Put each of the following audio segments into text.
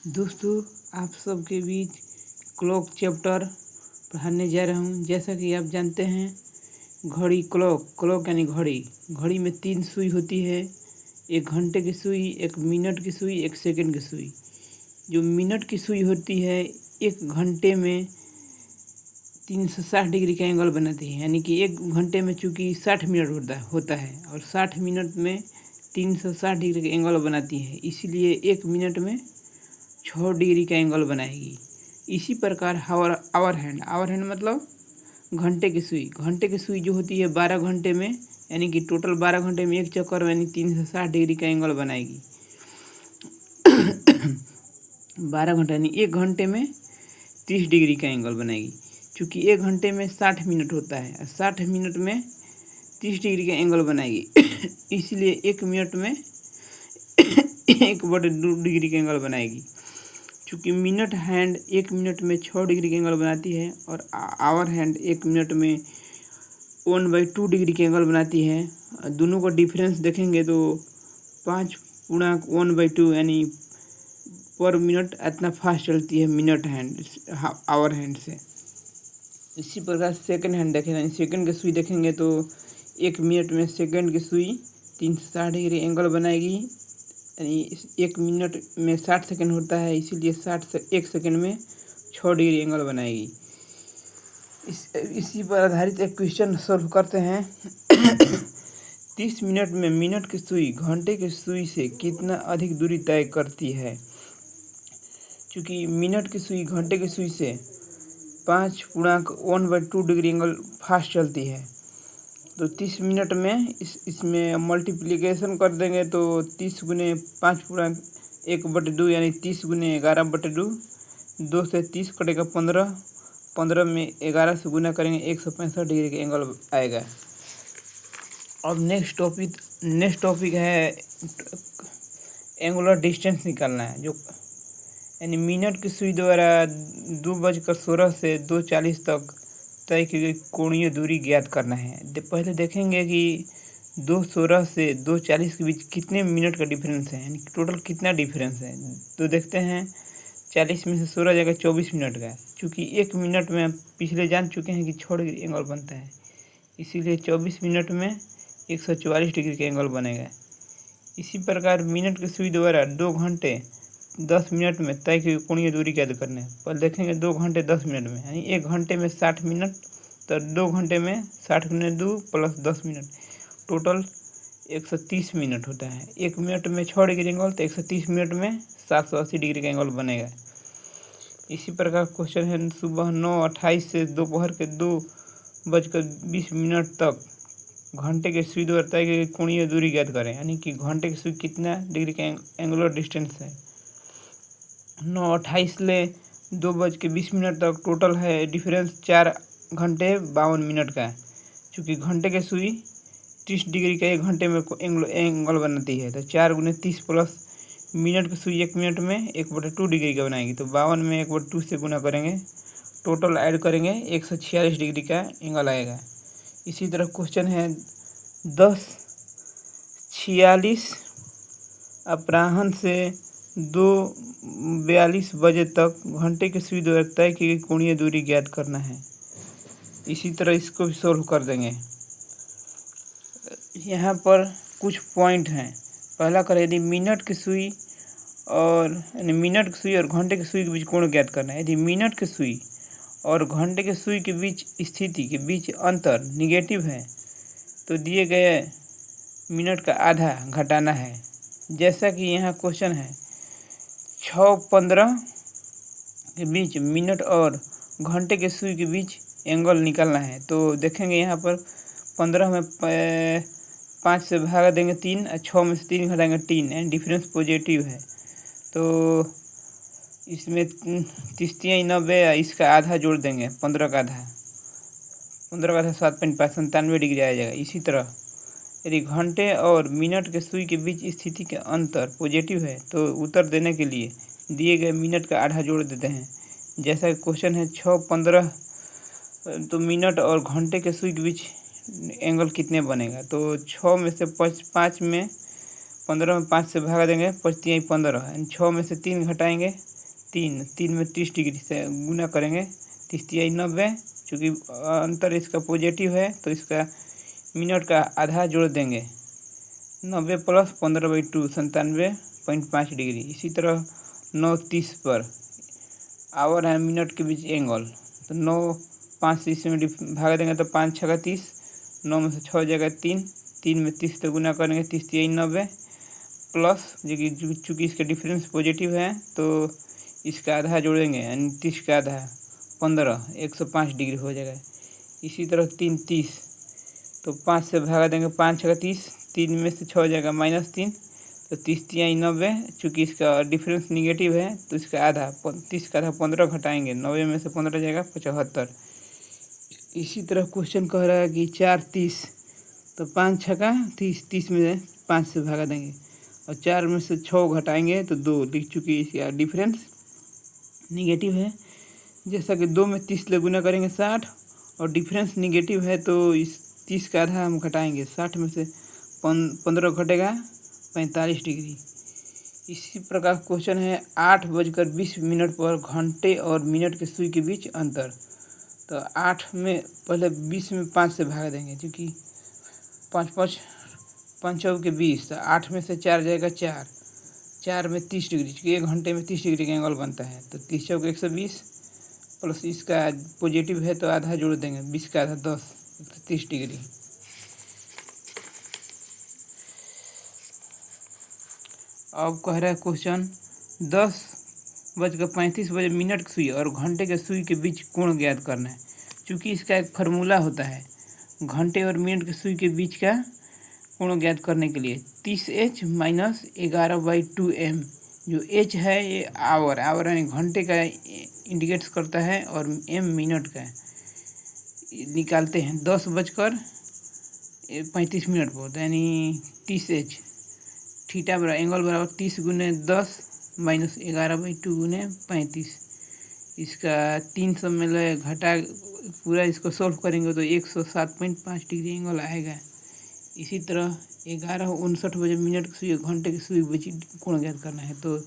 दोस्तों, आप सबके बीच क्लॉक चैप्टर पढ़ाने जा रहा हूँ। जैसा कि आप जानते हैं, घड़ी क्लॉक यानी घड़ी में 3 सुई होती है। 1 घंटे की सुई, 1 मिनट की सुई, 1 सेकंड की सुई। जो मिनट की सुई होती है 1 घंटे में 360 डिग्री का एंगल बनाती है। यानी कि 1 घंटे में चूँकि 60 मिनट होता है और 60 मिनट में 360 डिग्री का एंगल बनाती है, इसीलिए 1 मिनट में 6 डिग्री का एंगल बनाएगी। इसी प्रकार आवर हैंड मतलब घंटे की सुई जो होती है 12 घंटे में, यानी कि टोटल 12 घंटे में एक चक्कर यानी 360 डिग्री का एंगल बनाएगी। 12 घंटे यानी 1 घंटे में 30 डिग्री का एंगल बनाएगी। चूँकि 1 घंटे में 60 मिनट होता है और 60 मिनट में 30 डिग्री का एंगल बनाएगी। इसलिए 1 मिनट में 1/2 डिग्री का एंगल बनाएगी। चूँकि मिनट हैंड 1 मिनट में 6 डिग्री का एंगल बनाती है और आवर हैंड 1 मिनट में 1/2 डिग्री का एंगल बनाती है। दोनों का डिफरेंस देखेंगे तो 5/1/2 यानी पर मिनट इतना फास्ट चलती है मिनट हैंड आवर हैंड से। इसी प्रकार सेकंड हैंड देखें, सेकंड की सुई देखेंगे तो 1 मिनट में सेकंड की सुई 360 डिग्री एंगल बनाएगी। यानी 1 मिनट में 60 सेकंड होता है, इसीलिए 1 सेकंड में 6 डिग्री एंगल बनाएगी। इसी पर आधारित एक क्वेश्चन सॉल्व करते हैं। 30 मिनट में मिनट की सुई घंटे की सुई से कितना अधिक दूरी तय करती है। चूँकि मिनट की सुई घंटे की सुई से 5/1/2 डिग्री एंगल फास्ट चलती है, तो 30 मिनट में इसमें मल्टीप्लिकेशन कर देंगे तो 30 गुने 5/1/2 यानी 30 गुने 11/2। 2 से 30 कटेगा 15, 15 में 11 से गुना करेंगे 165 डिग्री का एंगल आएगा। अब नेक्स्ट टॉपिक है एंगुलर डिस्टेंस निकालना है। जो यानी मिनट की सुई द्वारा 2:16 से 2:40 तक तय की गई कोणीय दूरी ज्ञात करना है। पहले देखेंगे कि 2:16 से 2:40 के बीच कितने मिनट का डिफरेंस है, यानी टोटल कितना डिफरेंस है। तो देखते हैं, 40 में से 16 जाएगा 24 मिनट का। चूँकि 1 मिनट में पिछले जान चुके हैं कि 6 डिग्री एंगल बनता है, इसीलिए 24 मिनट में 144 डिग्री का एंगल बनेगा। इसी प्रकार मिनट की सुई द्वारा 2 घंटे 10 मिनट में तय की कोणीय दूरी ज्ञात करना है। पहले देखेंगे 2 घंटे 10 मिनट में, यानी 1 घंटे में 60 मिनट, तो 2 घंटे में 60 गुने 2 + 10 मिनट, टोटल 130 मिनट होता है। 1 मिनट में 6 डिग्री एंगल, तो 130 मिनट में 780 डिग्री का एंगल बनेगा। इसी प्रकार क्वेश्चन है, सुबह 9:28 से दोपहर के 2:20 तक घंटे के सुई द्वारा तय की कोणीय दूरी ज्ञात करें। यानी कि घंटे की सुई कितना डिग्री का एंगुलर डिस्टेंस है। 9:28 ले 2:20 तक टोटल है डिफरेंस 4 घंटे 52 मिनट का। चूँकि घंटे की सुई 30 डिग्री का 1 घंटे में एंगल बनाती है, तो 4 गुने 30 प्लस मिनट की सुई 1 मिनट में 1/2 डिग्री का बनाएगी, तो 52 में 1/2 से गुना करेंगे, टोटल ऐड करेंगे 146 डिग्री का एंगल आएगा। इसी तरह क्वेश्चन है, 10:46 अपराह्न से 2:42 बजे तक घंटे की सुई द्वारा तय की गई कोणीय दूरी ज्ञात करना है। इसी तरह इसको भी सॉल्व कर देंगे। यहाँ पर कुछ पॉइंट हैं। पहला करें, यदि मिनट की सुई और घंटे की सुई के बीच कोण ज्ञात करना है। यदि मिनट की सुई और घंटे के सुई के बीच स्थिति के बीच अंतर निगेटिव है, तो दिए गए मिनट का आधा घटाना है। जैसा कि यहाँ क्वेश्चन है, 6:15 के बीच मिनट और घंटे के सुई के बीच एंगल निकालना है। तो देखेंगे यहाँ पर 15 में 5 से भागा देंगे 3 और 6 में से 3 घटाएंगे 3, एंड डिफरेंस पॉजिटिव है। तो इसमें 3 90, इसका आधा जोड़ देंगे 15 का आधा, 7.5 97 डिग्री आ जाएगा। इसी तरह यदि घंटे और मिनट के सुई के बीच स्थिति के अंतर पॉजिटिव है, तो उत्तर देने के लिए दिए गए मिनट का आधा जोड़ देते हैं। जैसा क्वेश्चन है 6:15, तो मिनट और घंटे के सुई के बीच एंगल कितने बनेगा। तो 6 में से 5 में 15 में 5 से भागा देंगे, 5×3 = 15, यानी 6 में से 3 घटाएंगे 3, 3 में 30 डिग्री से गुना करेंगे, 3×3 = 90। चूँकि अंतर इसका पॉजिटिव है तो इसका मिनट का आधा जोड़ देंगे, 90 + 15/2 97.5 डिग्री। इसी तरह 9:30 पर आवर है मिनट के बीच एंगल, तो 9 5 से इसमें भागा देंगे तो 5×6 = 30, 9 में से 6 जाएगा 3, 3 में 30 से गुना करेंगे, 3×3 = 90 प्लस चूँकि इसका डिफरेंस पॉजिटिव है तो इसका आधा जोड़ेंगे, यानी 30 का आधा 15, 105 डिग्री हो जाएगा। इसी तरह 3:30 तो 5 से भागा देंगे, 5×6 = 30, 3 में से 6 जाएगा -3, तो 30×3 = 90। चूँकि इसका डिफरेंस निगेटिव है तो इसका आधा 30 का आधा 15 घटाएंगे, 90 में से 15 जाएगा 75। इसी तरह क्वेश्चन कह रहा है कि 4:30 तो 5×6 = 30, 30 में 5 से भागा देंगे और 4 में से 6 घटाएंगे तो 2, लिख चुकी इसका डिफरेंस निगेटिव है। जैसा कि 2 में 30 से गुना करेंगे 60 और डिफरेंस निगेटिव है तो इस 30 का आधा हम घटाएंगे, 60 में से 15 घटेगा 45 डिग्री। इसी प्रकार क्वेश्चन है 8:20 पर घंटे और मिनट के सुई के बीच अंतर। तो 8 में पहले 20 में 5 से भागा देंगे, क्योंकि 5×5 = 20, तो 8 में से 4 जाएगा 4, 4 में 30 डिग्री, क्योंकि 1 घंटे में 30 डिग्री का एंगल बनता है, तो 30 × 120 प्लस इसका पॉजिटिव है तो आधा जोड़ देंगे, 20 का आधा 10, 130 डिग्री। अब कह रहा है क्वेश्चन 10:35 मिनट की सुई और घंटे के सुई के बीच कोण ज्ञात करना है। चूँकि इसका एक फार्मूला होता है घंटे और मिनट के सुई के बीच का कोण ज्ञात करने के लिए, 30h - 11/2m। जो h है ये आवर यानी घंटे का इंडिकेट्स करता है और m मिनट का निकालते हैं। 10:35 पर यानी 30h थीटा बराबर एंगल बराबर 30 × 10 - 11/2 × 35। इसका 300 में घटा पूरा इसको सॉल्व करेंगे तो 107.5 डिग्री एंगल आएगा। इसी तरह 11:59 मिनट की सुई घंटे की सुई बीच कोण ज्ञात करना है, तो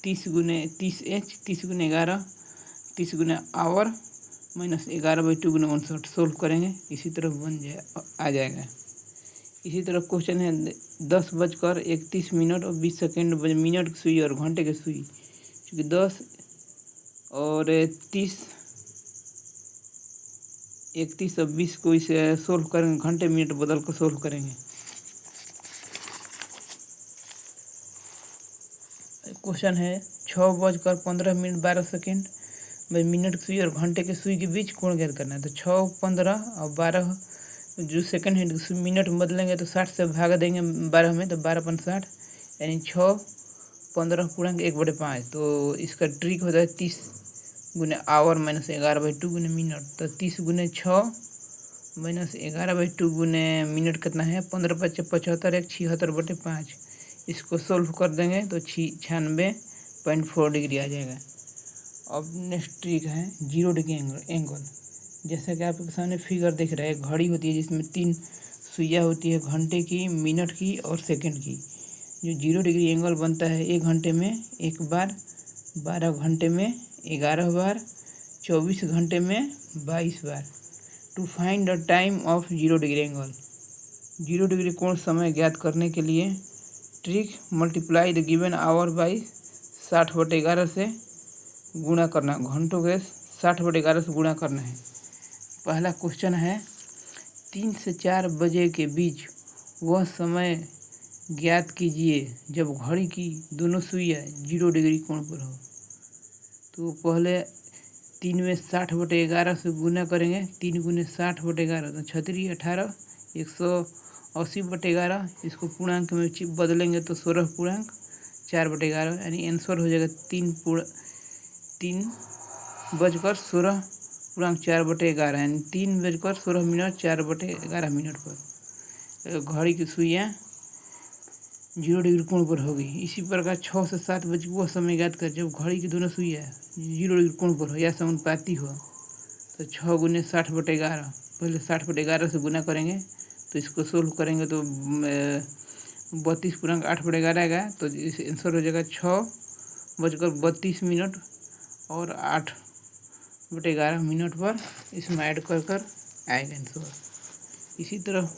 30 × 30h 30 × 11 30 × आवर - 11/2 × 59 सोल्व करेंगे, इसी तरह आ जाएगा। इसी तरह क्वेश्चन है 10:31 और 20 मिनट की सुई और घंटे की सुई, क्योंकि 10 और 30 31 और 20 को इसे सोल्व करेंगे, घंटे मिनट बदल कर सोल्व करेंगे। क्वेश्चन है 6:15 मिनट की सुई और घंटे के सुई के बीच कोण ज्ञात करना है। तो 6, 15 और 12 जो सेकंड हैंड मिनट में बदलेंगे तो 60 से भागा देंगे 12 में, तो 12×5 = 60, यानी 6, 15 पूर्णांक 1/5। तो इसका ट्रिक होता है 30 × आवर - 11/2 × मिनट। तो 30 × 6 - 11/2 × मिनट कितना है, 15×5 = 75, 76/5। इसको सोल्व कर देंगे तो 96.4 डिग्री आ जाएगा। अब नेक्स्ट ट्रिक है 0 डिग्री एंगल। जैसा कि आपके सामने फिगर दिख रहा है, घड़ी होती है जिसमें 3 सुइयाँ होती है, घंटे की, मिनट की और सेकंड की। जो 0 डिग्री एंगल बनता है 1 घंटे में 1 बार, 12 घंटे में 11 बार, 24 घंटे में 22 बार। To find the time of 0 degree angle, 0 degree कोण समय ज्ञात करने के लिए trick multiply the given hour by 60/11 से गुणा करना, घंटों के 60/11 से गुणा करना है। पहला क्वेश्चन है 3 से 4 बजे के बीच वह समय ज्ञात कीजिए जब घड़ी की दोनों सुइयाँ 0 डिग्री कोण पर हो। तो पहले 3 में 60/11 से गुना करेंगे, 3 × 60/11 तो 36, 18, 180/11। इसको पूर्णांक में बदलेंगे तो 16 पूर्णांक 4/11, यानी आंसर हो जाएगा 3:16 पूर्णांक 4/11, यानी 3:16 मिनट 4/11 मिनट पर घड़ी की सुइयाँ 0 डिग्री कोण पर होगी। इसी प्रकार 6 से 7 बजे वह समय ज्ञात कर जब घड़ी की दोनों सुइयाँ 0 डिग्री कोण पर हो या समानुपाती हो। तो 6 × 60/11, पहले 60/11 से गुना करेंगे तो इसको सोल्व करेंगे तो 32.8/11 आएगा, तो इस आंसर हो जाएगा 6:32 और 8/11 पर इसमें ऐड कर आएगा आंसर। इसी तरह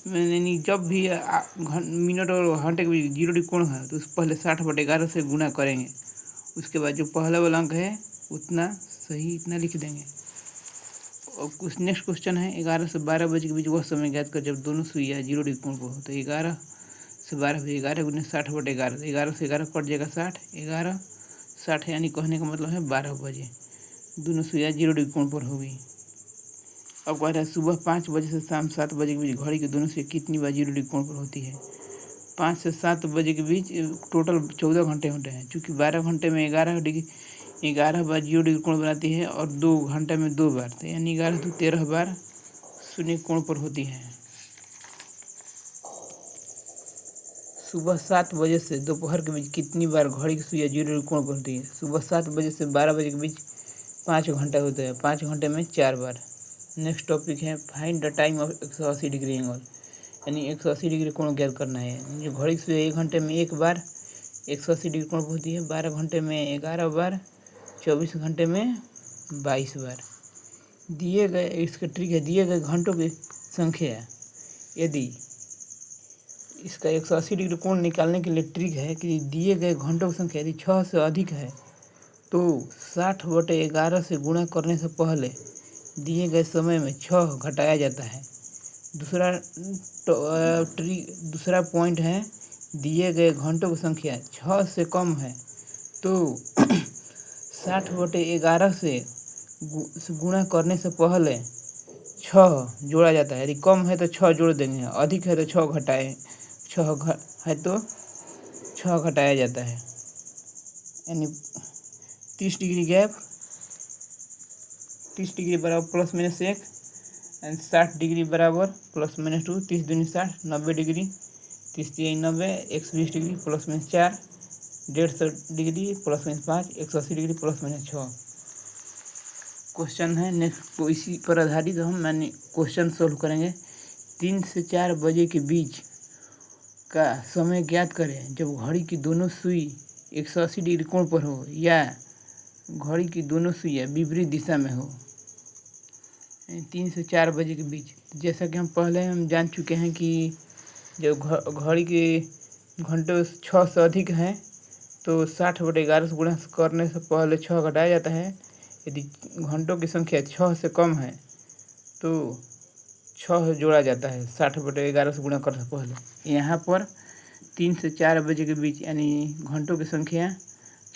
मैंने जब भी मिनट और घंटे के बीच 0 डिग्री कोण है तो उस पहले 60/11 से गुणा करेंगे, उसके बाद जो पहला वाला अंक है उतना सही इतना लिख देंगे। और कुछ नेक्स्ट क्वेश्चन है, 11 से 12 बजे के बीच वह समय ज्ञात कर जब दोनों सुइयां 0 डिग्री कोण पर हो। तो 11 से 12 बजे 11 गुने 60/11, 11 से 11 कट जाएगा 60, 11 यानी कहने का मतलब है 12 बजे दोनों सुइयां 0 डिग्री कोण पर होगी। अब कह रहा है सुबह 5 बजे से शाम 7 बजे के बीच घड़ी के दोनों सुइयां कितनी बार 0 डिग्री कोण पर होती है। 5 से 7 बजे के बीच टोटल 14 घंटे होते हैं, चूँकि 12 घंटे में 11 बार 0 डिग्री कोण बनाती है और 2 घंटे में 2 बार, तो यानी 11 तो 13 बार शून्य कोण पर होती है। सुबह 7 बजे से दोपहर के बीच कितनी बार घड़ी की सुइयां 0 डिग्री कोण पर होती है। सुबह 7 बजे से 12 बजे के बीच 5 घंटे होते हैं, 5 घंटे में 4 बार। नेक्स्ट टॉपिक है find the time of 180 degree angle, यानी 180 डिग्री कोण ज्ञात करना है। जो घड़ी की सुइयां 1 घंटे में 1 बार 180 डिग्री कोण पर होती है, 12 घंटे में 11 बार, 24 घंटे में 22 बार। दिए गए इसका ट्रिक है, दिए गए घंटों की संख्या यदि इसका 180 डिग्री कोण निकालने के लिए ट्रिक है कि दिए गए घंटों की संख्या यदि 6 से अधिक है तो 60/11 से गुणा करने से पहले दिए गए समय में 6 घटाया जाता है। दूसरा पॉइंट है, दिए गए घंटों की संख्या 6 से कम है तो 60/11 से गुणा करने से पहले 6 जोड़ा जाता है। यदि कम है तो 6 जोड़ देंगे, अधिक है तो 6 है तो 6 घटाया जाता है। यानी 30 डिग्री गैप, 30 डिग्री बराबर +-1 एंड 60 डिग्री बराबर +-2, 30 दूनी 60, 90 degree, 30 × 90, 120 degree +-4, 150 degree +-5, 180 degree +-6। Question है नेक्स्ट, इसी पर आधारित हम क्वेश्चन सोल्व करेंगे। 3 से 4 बजे के बीच का समय ज्ञात करें जब घड़ी की दोनों सुई 180 डिग्री कोण पर हो या घड़ी की दोनों सुइयां विपरीत दिशा में हो। 3 से 4 बजे के बीच, जैसा कि हम जान चुके हैं कि जब घड़ी के घंटों 6 से अधिक हैं तो 60/11 से गुणा करने से पहले 6 घटाया जाता है। यदि घंटों की संख्या 6 से कम है तो 6 जोड़ा जाता है 60/11 से गुणा करने से पहले। यहाँ पर 3 से 4 बजे के बीच यानी घंटों की संख्या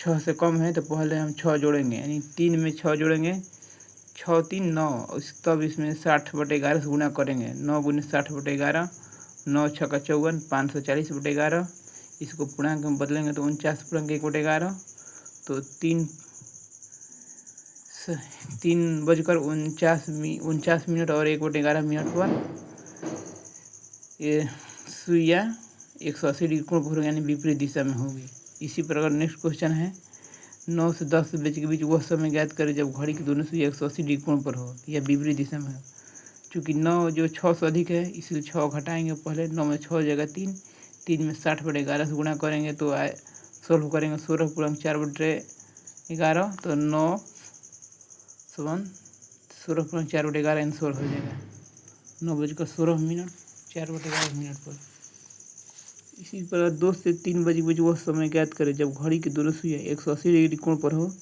6 से कम है तो पहले हम 6 जोड़ेंगे, यानी 3 में 6 जोड़ेंगे, 6 3 9, तब इसमें 60/11 से गुणा करेंगे। 9 × 60/11, 9 × 6 = 54, 540/11। इसको पूर्णांक में बदलेंगे तो 49.1/11, तो 3:49 और 1/11 पर ये सुइयां 180 डिग्री कोण पर यानी विपरीत दिशा में होगी। इसी प्रकार नेक्स्ट क्वेश्चन है, 9 से 10 बजे के बीच वह समय ज्ञात करें जब घड़ी की दोनों सुइयां 180 डिग्री कोण पर हो या विपरीत दिशा में हो। चूँकि 9 जो 6 से अधिक है इसलिए 6 घटाएंगे पहले, 9 में 6 हो जाएगा 3, 3 में 60/11 से गुणा करेंगे तो सोल्व करेंगे 16.4/11, तो 9 = 16.4/11 आंसर हो जाएगा 9:16 4/11 पर। इसी प्रकार 2 से 3 बजे के बीच वह समय ज्ञात करें जब घड़ी की दोनों सुइयां 180 डिग्री कोण पर हो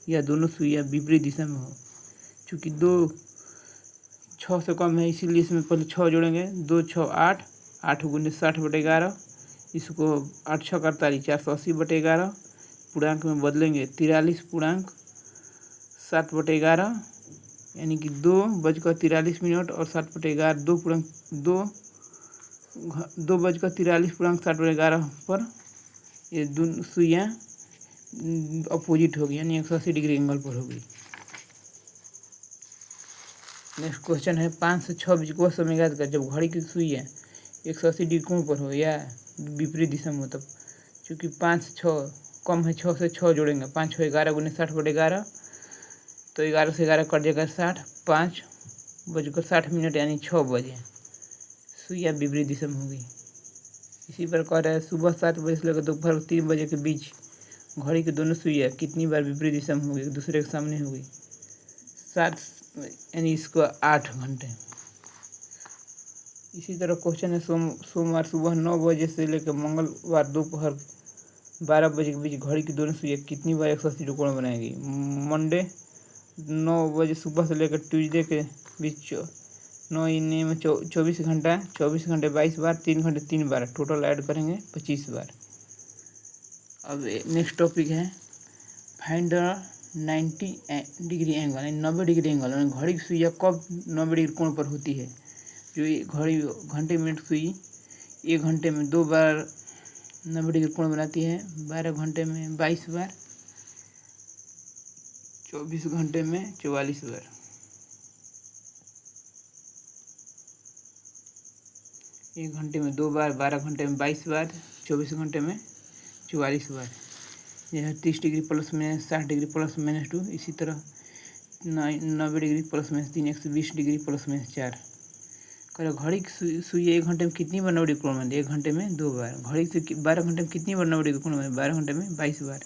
या दोनों सुइयां विपरीत दिशा में हो। चूँकि 6 से कम है इसीलिए इसमें पहले 6 जोड़ेंगे, 2 6 8, 8 × 60/11, इसको 8 6 48, 480/11, पूर्णांक में बदलेंगे 43.7/11, यानी कि 2:43 और 60/11 2:43.60/11 पर ये दोनों सुइयां अपोजिट होगी यानी 180 डिग्री एंगल पर होगी। नेक्स्ट क्वेश्चन है, 5 से 6 बजे को समय ज्ञात कर जब घड़ी की सुइयां 180 डिग्री कोण पर हो या विपरीत दिशा में हो। तब चूँकि 5 से 6 कम है, 6 से 6 जोड़ेंगे, 5 6 11 × 60/11, तो 11 से 11 कट जाएगा 60, 5:60 यानी 6 बजे सुइयां विपरीत दिशा में होगी। इसी प्रकार है सुबह 7 बजे से लेकर दोपहर 3 बजे के बीच घड़ी की दोनों सुइयाँ कितनी बार विपरीत दिशा में होगी, एक दूसरे के सामने होगी? 7 यानी इसको 8 घंटे। इसी तरह क्वेश्चन है सोमवार सुबह 9 बजे से लेकर मंगलवार दोपहर 12 बजे के बीच घड़ी की दोनों सुइयाँ कितनी बार 180 कोण बनाएगी? मंडे 9 बजे सुबह से लेकर ट्यूसडे के बीच 9 में 24 घंटा, 24 घंटे 22 बार, 3 घंटे 3 बार, टोटल ऐड करेंगे 25 बार। अब नेक्स्ट टॉपिक है फाइंड द 90 डिग्री एंगल, यानी 90 डिग्री एंगल। घड़ी की सुइयाँ कब 90 डिग्री कोण पर होती है? जो घड़ी घंटे मिनट सुई 1 घंटे में 2 बार 90 डिग्री कोण बनाती है, 12 घंटे में 22 बार, 24 घंटे में 44 बार। एक घंटे में 2 बार, 12 घंटे में 22 बार, 24 घंटे में 44 बार। यह 30 degree plus minus 60 degree plus minus 2। इसी तरह 90 degree plus minus 3, 120 degree plus minus 4। करो घड़ी की सुई 1 घंटे में कितनी बार 90 डिग्री कोण बनाती है? 1 घंटे में 2 बार। घड़ी की 12 घंटे में कितनी बार 90 डिग्री कोण बनाती है? 12 घंटे में 22 बार।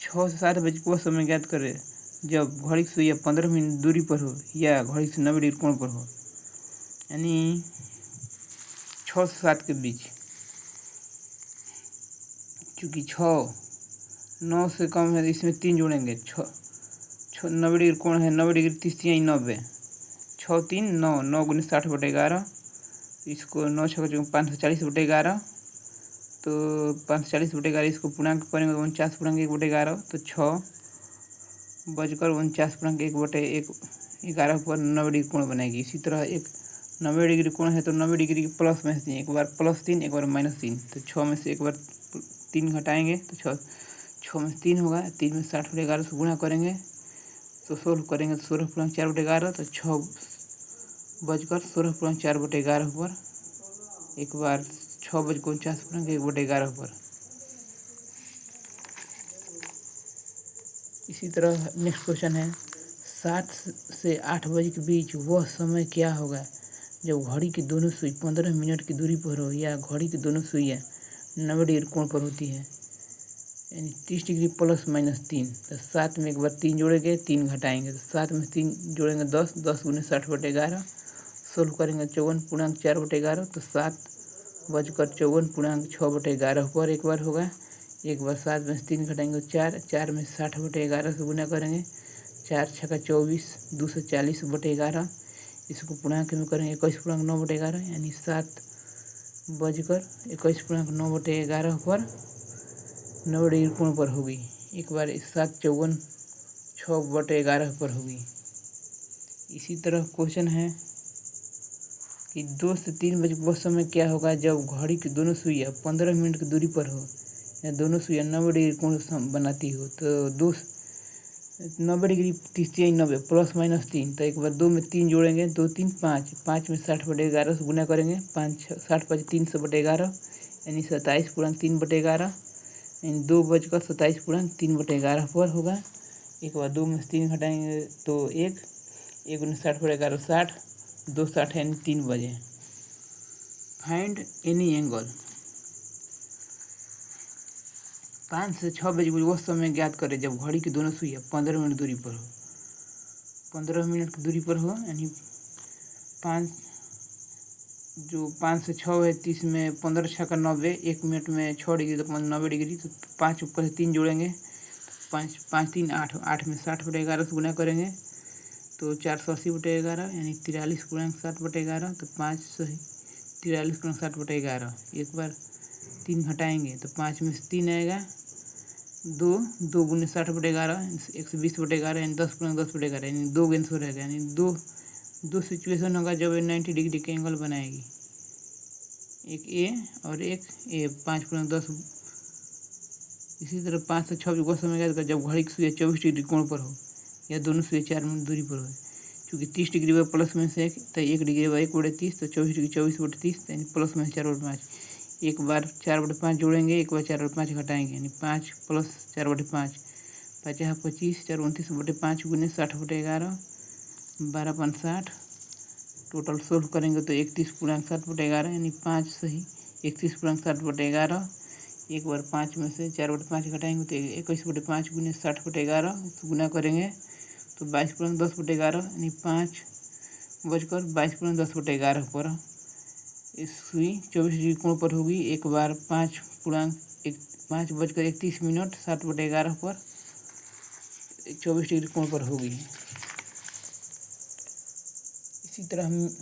6 से 7 बजे को समय ज्ञात करें जब घड़ी की सुइयाँ 15 मिनट दूरी पर हो या घड़ी से 90 डिग्री कोण पर हो, यानी 6 से 7 के बीच। क्योंकि 9 से कम है तो इसमें 3 जोड़ेंगे। 90 डिग्री कोण है, 90 डिग्री 30 यानी 90, 6 3 9, 9 गुने 60/11। इसको 9 6 540/11, तो 540/11 इसको पूर्णांक करेंगे 49/1/11, तो 6:49 पर 90 डिग्री कोण बनेगी। इसी तरह एक 90 डिग्री कोण है तो 90 डिग्री के प्लस माइनस 3, एक बार +3 एक बार -3, तो 6 में से एक बार 3 घटाएंगे तो 6 में 3 होगा, 3 में 60/11 से गुणा करेंगे तो सोल्व करेंगे तो 16/4/11, तो 6:16.4/11 पर एक बार 6:49.1/11 पर। इसी तरह नेक्स्ट क्वेश्चन है 7 से 8 बजे के बीच वह समय क्या होगा जब घड़ी की दोनों सुई 15 मिनट की दूरी पर हो या घड़ी की दोनों सुइयाँ 90 डिग्री कोण पर होती है, यानी 30 डिग्री प्लस माइनस 3। तो 7 में एक बार 3 जोड़ेंगे, 3 घटाएंगे तो 7 में 3 जोड़ेंगे 10, 10 गुने 60/11, सोल्व करेंगे 54.4/11, तो 7:54.6/11 पर एक बार होगा। एक बार 7 में से 3 घटाएंगे 4, 4 में 60/11 से गुना करेंगे, 4 छक्का 24, 240/11। इसको पूर्णांक में करेंगे 21.9/11, यानी 7:21.9/11 पर 90 डिग्री कोण पर होगी। एक बार 7:54.6/11 पर होगी। इसी तरह क्वेश्चन है कि 2 से 3 बजे वह समय क्या होगा जब घड़ी की दोनों सुइयाँ 15 मिनट की दूरी पर हो या दोनों सुइयाँ 90 डिग्री कोण बनाती हो। तो 90 डिग्री 30 यानी 90 प्लस माइनस 3, तो एक बार 2 में 3 जोड़ेंगे, 2 3 5, 5 में 60/11 से गुना करेंगे, 60 5 300/11, यानी 27.3/11, यानी 2:27.3/11 पर होगा। एक बार 2 में से 3 घटाएंगे तो 1 गुने 60/11 60, 2 60 यानी 3 बजे। फाइंड एनी एंगल 5 से 6 बजे वह समय ज्ञात करें जब घड़ी की दोनों सुइयाँ 15 मिनट दूरी पर हो। 15 मिनट की दूरी पर हो यानी 5 से 6 है, 30 में 15 छक्का 90, 1 मिनट में 6 डिग्री तो 90 डिग्री, तो 5 ऊपर से 3 जोड़ेंगे, 5 5 3 8, 8 में 60/11 से गुना करेंगे तो 480/11, यानी 43.7/11, तो 543.7/11। एक बार 3 घटाएंगे तो 5 में से 3 आएगा, 2 गुने 60/11, 120/11, यानी 10.10/11, यानी 2 आंसर रहेगा। यानी दो सिचुएशन होगा जब 90 डिग्री के एंगल बनाएगी, एक ए और एक ए, 5.10। इसी तरह 5 से 6 वह समय ज्ञात करें जब घड़ी की सुइयाँ 24 डिग्री कोण पर हो या दोनों सुइयाँ 4 मिनट दूरी पर हो। क्योंकि 30 डिग्री पर प्लस में से 1, तो 1 डिग्री पर 1/30, तो 24 डिग्री 24/30, यानी प्लस में 4/5। एक बार 4/5 जोड़ेंगे, एक बार 4/5 घटाएंगे, यानी 5 + 4/5, 5 25, 4 29/5 गुने 60/11, 12 5 60। टोटल सोल्व करेंगे तो 31.7/11, यानी 5 सही 31/60/11। एक बार 5 में से 4/5 घटाएंगे तो 21/5 गुने 60/11 गुना करेंगे तो 22/10/11 यानी 5 पर इस सुई 24 डिग्री कोण पर होगी। एक बार 5:31 60/11 पर 24 डिग्री कोण पर होगी। इसी तरह हम